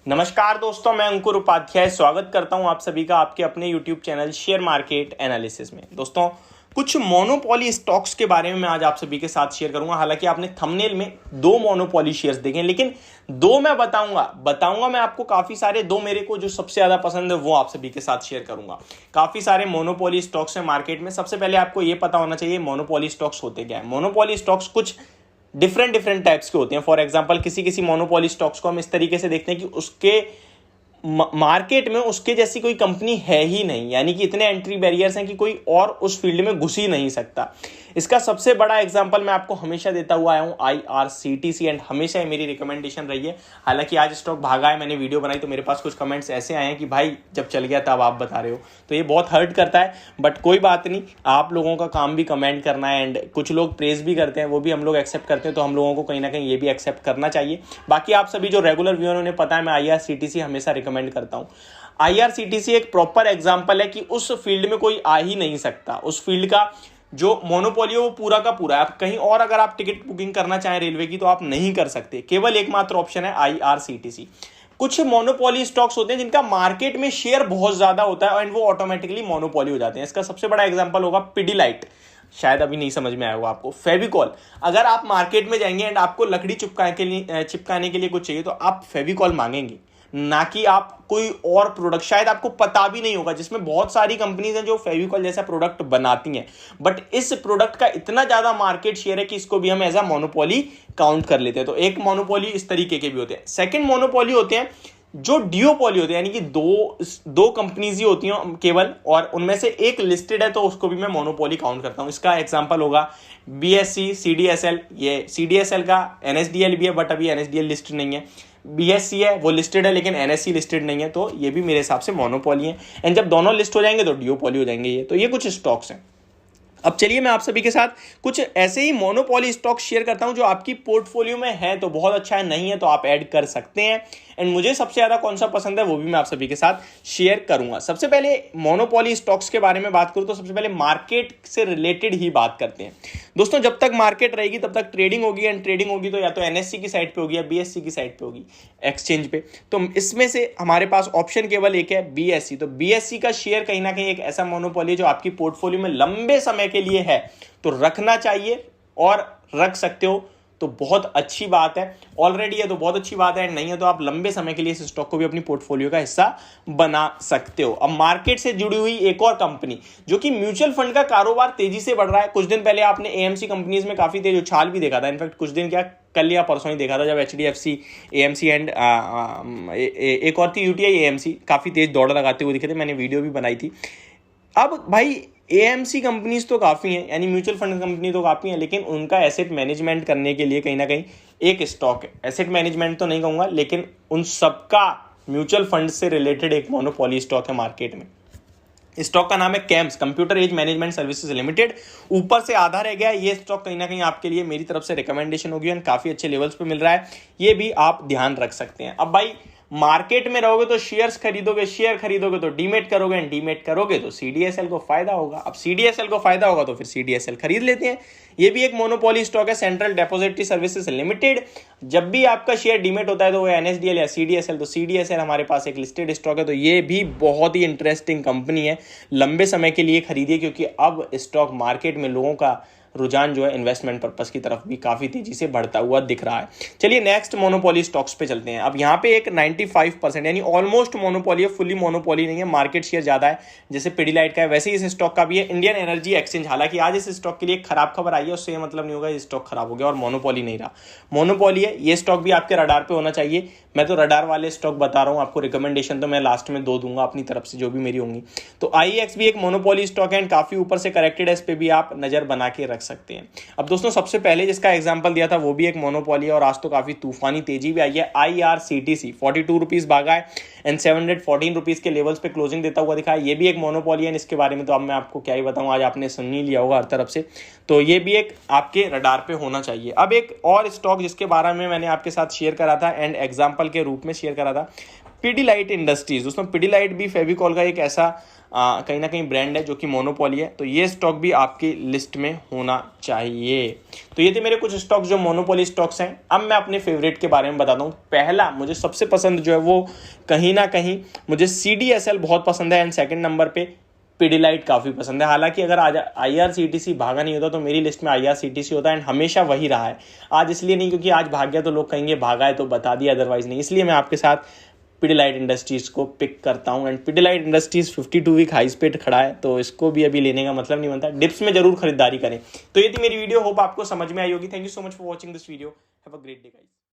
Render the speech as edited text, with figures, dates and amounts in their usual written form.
नमस्कार दोस्तों, मैं अंकुर उपाध्याय स्वागत करता हूं आप सभी का आपके अपने YouTube channel share market analysis में। दोस्तों, कुछ मोनोपोली स्टॉक्स के बारे में मैं आज आप सभी के साथ शेयर करूंगा। हालांकि आपने थंबनेल में दो मोनोपोली शेयर्स देखे, लेकिन दो मैं बताऊंगा मैं आपको काफी सारे। दो मेरे को जो सबसे ज्यादा पसंद है वो आप सभी के साथ शेयर करूंगा। काफी सारे मोनोपोली स्टॉक्स हैं मार्केट में। सबसे पहले आपको ये पता होना चाहिए मोनोपोली स्टॉक्स होते क्या है। मोनोपोली स्टॉक्स कुछ डिफरेंट टाइप्स के होते हैं। फॉर एग्जांपल किसी मोनोपोली स्टॉक्स को हम इस तरीके से देखते हैं कि उसके मार्केट में उसके जैसी कोई कंपनी है ही नहीं, यानी कि इतने एंट्री बैरियर्स हैं कि कोई और उस फील्ड में घुस ही नहीं सकता। इसका सबसे बड़ा एग्जांपल मैं आपको हमेशा देता हुआ आया हूं IRCTC, एंड हमेशा मेरी रिकमेंडेशन रही है। हालांकि आज स्टॉक भागा है, मैंने वीडियो बनाई तो मेरे पास कुछ कमेंट्स ऐसे आए हैं कि भाई जब चल गया तब आप बता रहे हो, तो ये बहुत हर्ट करता है। बट कोई बात नहीं, आप लोगों का काम भी कमेंट करना है, एंड कुछ लोग प्रेज भी करते हैं, वो भी हम लोग एक्सेप्ट करते हैं, तो हम लोगों को कहीं ना कहीं ये भी एक्सेप्ट करना चाहिए। बाकी आप सभी जो रेगुलर व्यूअर उन्हें पता है, मैं IRCTC हमेशा रिकमेंड करता हूँ। IRCTC एक प्रॉपर एग्जाम्पल है कि उस फील्ड में कोई आ ही नहीं सकता। उस फील्ड का जो मोनोपोली है वो पूरा का पूरा है। आप कहीं और अगर आप टिकट बुकिंग करना चाहें रेलवे की तो आप नहीं कर सकते। केवल एकमात्र ऑप्शन है IRCTC। कुछ मोनोपोली स्टॉक्स होते हैं जिनका मार्केट में शेयर बहुत ज्यादा होता है एंड वो ऑटोमेटिकली मोनोपोली हो जाते हैं। इसका सबसे बड़ा एग्जांपल होगा पिडिलाइट। शायद अभी नहीं समझ में आया होगा आपको। फेविकॉल, अगर आप मार्केट में जाएंगे एंड आपको लकड़ी चिपकाने के लिए कुछ चाहिए तो आप फेविकॉल मांगेंगे, ना कि आप कोई और प्रोडक्ट। शायद आपको पता भी नहीं होगा, जिसमें बहुत सारी कंपनीज हैं जो फेविकॉल जैसा प्रोडक्ट बनाती हैं, बट इस प्रोडक्ट का इतना ज्यादा मार्केट शेयर है कि इसको भी हम एज अ मोनोपोली काउंट कर लेते हैं। तो एक मोनोपोली इस तरीके के भी होते हैं। सेकंड मोनोपोली होते हैं जो डियोपोली होते हैं, यानी कि दो कंपनीज ही होती हैं केवल, और उनमें से एक लिस्टेड है तो उसको भी मैं मोनोपोली काउंट करता हूं। इसका एग्जांपल होगा BSE, CDSL। ये CDSL का NSDL भी है, बट अभी NSDL लिस्टेड नहीं है। BSE है, वो लिस्टेड है लेकिन NSE लिस्टेड नहीं है, तो ये भी मेरे हिसाब से मोनोपोली है। एंड जब दोनों लिस्ट हो जाएंगे तो डियोपोली हो जाएंगे ये। तो ये कुछ स्टॉक्स हैं। अब चलिए मैं आप सभी के साथ कुछ ऐसे ही मोनोपोली स्टॉक शेयर करता हूं जो आपकी पोर्टफोलियो में है तो बहुत अच्छा है, नहीं है तो आप ऐड कर सकते हैं। एंड मुझे सबसे ज्यादा कौन सा पसंद है वो भी मैं आप सभी के साथ शेयर करूंगा। सबसे पहले मोनोपोली स्टॉक्स के बारे में बात करूं तो सबसे पहले मार्केट से रिलेटेड ही बात करते हैं। दोस्तों, जब तक मार्केट रहेगी तब तक ट्रेडिंग होगी, एंड ट्रेडिंग होगी तो या तो NSE की साइड पे होगी या BSE की साइड पे होगी, एक्सचेंज पे। तो इसमें से हमारे पास ऑप्शन केवल एक है, BSE। तो BSE का शेयर कहीं ना कहीं एक ऐसा मोनोपोली जो आपकी पोर्टफोलियो में लंबे समय के लिए है तो रखना चाहिए, और रख सकते हो तो बहुत अच्छी बात है। ऑलरेडी है तो बहुत अच्छी बात है, नहीं है तो आप लंबे समय के लिए इस स्टॉक को भी अपनी पोर्टफोलियो का हिस्सा बना सकते हो। अब मार्केट से जुड़ी हुई एक और कंपनी जो कि म्यूचुअल फंड का कारोबार तेजी से बढ़ रहा है। कुछ दिन पहले आपने AMC कंपनीज में काफी तेज उछाल भी देखा था। इनफैक्ट कुछ दिन क्या, कल या परसों ही देखा था, जब HDFC, AMC एंड एक और थी UTI AMC काफी तेज दौड़ लगाते हुए दिखे थे। मैंने वीडियो भी बनाई थी। अब भाई AMC कंपनीज तो काफ़ी हैं, यानी म्यूचुअल फंड कंपनी तो काफ़ी हैं, लेकिन उनका एसेट मैनेजमेंट करने के लिए कहीं ना कहीं एक स्टॉक है। एसेट मैनेजमेंट तो नहीं कहूँगा, लेकिन उन सबका म्यूचुअल फंड से रिलेटेड एक मोनोपोली स्टॉक है मार्केट में। स्टॉक का नाम है CAMS, Computer Age Management Services Limited. ऊपर से आधा रह गया है। ये स्टॉक कहीं ना कहीं आपके लिए मेरी तरफ से रिकमेंडेशन होगी, और काफ़ी अच्छे लेवल्स पे मिल रहा है, ये भी आप ध्यान रख सकते हैं। अब भाई मार्केट में रहोगे तो शेयर खरीदोगे तो डीमेट करोगे, एंड डीमेट करोगे तो CDSL को फायदा होगा। अब CDSL को फायदा होगा तो फिर CDSL खरीद लेते हैं। ये भी एक मोनोपोली स्टॉक है, सेंट्रल डेपोजिटरी सर्विसेज लिमिटेड। जब भी आपका शेयर डीमेट होता है तो वो NSDL या CDSL, तो CDSL हमारे पास एक लिस्टेड स्टॉक है। तो ये भी बहुत ही इंटरेस्टिंग कंपनी है, लंबे समय के लिए खरीदिए, क्योंकि अब स्टॉक मार्केट में लोगों का रुझान जो है इन्वेस्टमेंट पर्पस की तरफ भी काफी तेजी से बढ़ता हुआ दिख रहा है। चलिए नेक्स्ट मोनोपोली स्टॉक्स पे चलते हैं। अब यहाँ पे एक 95% यानी ऑलमोस्ट मोनोपोली है, फुली मोनोपोली नहीं है, मार्केट शेयर ज्यादा है जैसे पिडिलाइट का है, वैसे ही इस स्टॉक का भी है, इंडियन एनर्जी एक्सचेंज। हालांकि आज इस स्टॉक के लिए एक खराब खबर आई है, उससे मतलब नहीं होगा स्टॉक खराब हो गया और मोनोपोली नहीं रहा। मोनोपोली है, ये स्टॉक भी आपके रडार पे होना चाहिए। मैं तो रडार वाले स्टॉक बता रहा हूँ आपको, रिकमेंडेशन तो मैं लास्ट में 2 दूंगा अपनी तरफ से जो भी मेरी होंगी। तो IEX भी एक मोनोपोली स्टॉक है, एंड काफी ऊपर से करेक्टेड है, इस पे भी आप नजर बना के रख सकते हैं। अब दोस्तों, सबसे पहले जिसका एग्जांपल दिया था वो भी एक मोनोपोली है, और आज तो काफी तूफानी तेजी भी आई है। IRCTC 42 रुपीज भागा है, एंड 714 रुपीज के लेवल्स पे क्लोजिंग देता हुआ दिखा है। ये भी एक मोनोपोली है, इसके बारे में तो अब मैं आपको क्या ही बताऊं, आज आपने सुन ही लिया होगा हर तरफ से। तो ये भी एक आपके रडार पे होना चाहिए। अब एक और स्टॉक जिसके बारे में मैंने आपके साथ शेयर करा था एंड एग्जाम्पल के रूप में शेयर करा था, पिडिलाइट इंडस्ट्रीज। दोस्तों पिडिलाइट भी फेविकॉल का एक ऐसा कहीं ना कहीं ब्रांड है जो कि मोनोपोली है, तो ये स्टॉक भी आपकी लिस्ट में होना चाहिए। तो ये थे मेरे कुछ स्टॉक्स जो मोनोपोली स्टॉक्स हैं। अब मैं अपने फेवरेट के बारे में बताता हूँ। पहला मुझे सबसे पसंद जो है वो कहीं ना कहीं मुझे CDSL बहुत पसंद है, एंड सेकंड नंबर पे पिडिलाइट काफ़ी पसंद है। हालांकि अगर आज IRCTC भागा नहीं होता तो मेरी लिस्ट में IRCTC होता, एंड हमेशा वही रहा है। आज इसलिए नहीं क्योंकि आज भाग गया तो लोग कहेंगे भागा है तो बता दिया, अदरवाइज नहीं, इसलिए मैं आपके साथ पिडिलाइट इंडस्ट्रीज को पिक करता हूं। And Pidilite Industries 52 week highs पे खड़ा है, तो इसको भी अभी लेने का मतलब नहीं बनता। डिप्स में जरूर खरीदारी करें। तो ये थी मेरी वीडियो, होप आपको समझ में आई होगी। Thank you so much for watching this video. Have a great day guys.